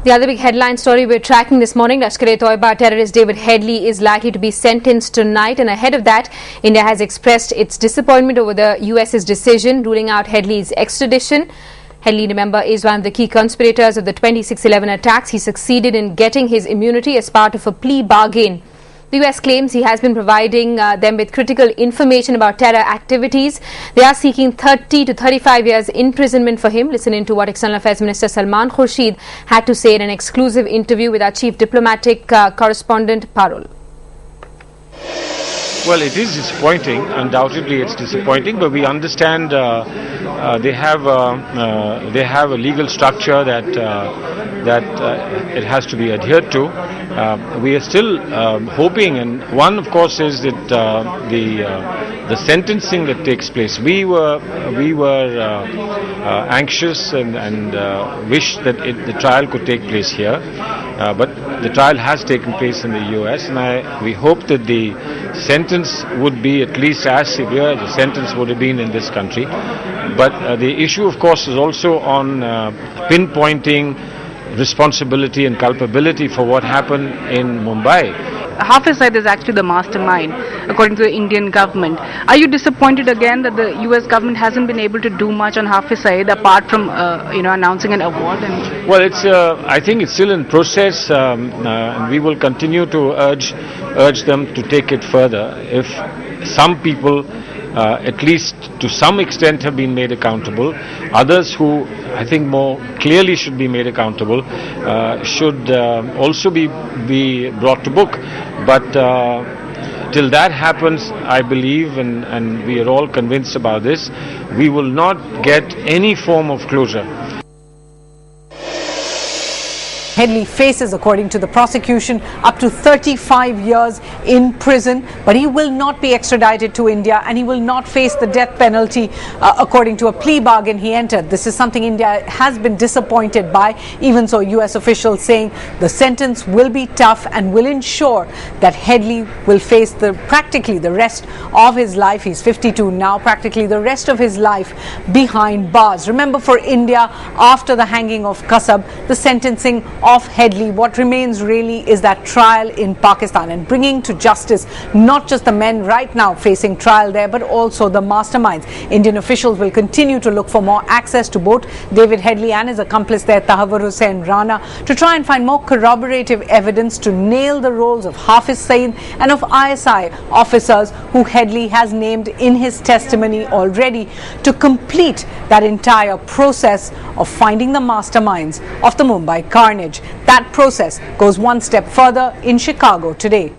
The other big headline story we're tracking this morning, Lashkar-e-Toiba terrorist David Headley is likely to be sentenced tonight, and ahead of that, India has expressed its disappointment over the US's decision ruling out Headley's extradition. Headley, remember, is one of the key conspirators of the 26/11 attacks. He succeeded in getting his immunity as part of a plea bargain. The US claims he has been providing them with critical information about terror activities. They are seeking 30 to 35 years imprisonment for him. Listen in to what External Affairs Minister Salman Khurshid had to say in an exclusive interview with our chief diplomatic correspondent Parul. Well, it is disappointing. Undoubtedly, it's disappointing. But we understand they have a legal structure that it has to be adhered to. We are still hoping, and one, of course, is that the sentencing that takes place. We were anxious and wish that the trial could take place here, but the trial has taken place in the US, and we hope that the sentence would be at least as severe as the sentence would have been in this country. But the issue, of course, is also on pinpointing responsibility and culpability for what happened in Mumbai. Hafiz Saeed is actually the mastermind, according to the Indian government. Are you disappointed again that the US government hasn't been able to do much on Hafiz Saeed apart from announcing an award? Well, I think it's still in process, and we will continue to urge them to take it further. If some people, at least to some extent, have been made accountable, others who I think more clearly should be made accountable should also be brought to book. But till that happens, I believe, and we are all convinced about this, we will not get any form of closure. Headley faces, according to the prosecution, up to 35 years in prison, but he will not be extradited to India and he will not face the death penalty according to a plea bargain he entered. This is something India has been disappointed by. Even so, US officials saying the sentence will be tough and will ensure that Headley will face practically the rest of his life. He's 52 now, practically the rest of his life behind bars. Remember, for India, after the hanging of Kasab, the sentencing of Headley, what remains really is that trial in Pakistan and bringing to justice not just the men right now facing trial there, but also the masterminds. Indian officials will continue to look for more access to both David Headley and his accomplice there, Tahawwur Hussain Rana, to try and find more corroborative evidence to nail the roles of Hafiz Saeed and of ISI officers who Headley has named in his testimony already, to complete that entire process of finding the masterminds of the Mumbai carnage. That process goes one step further in Chicago today.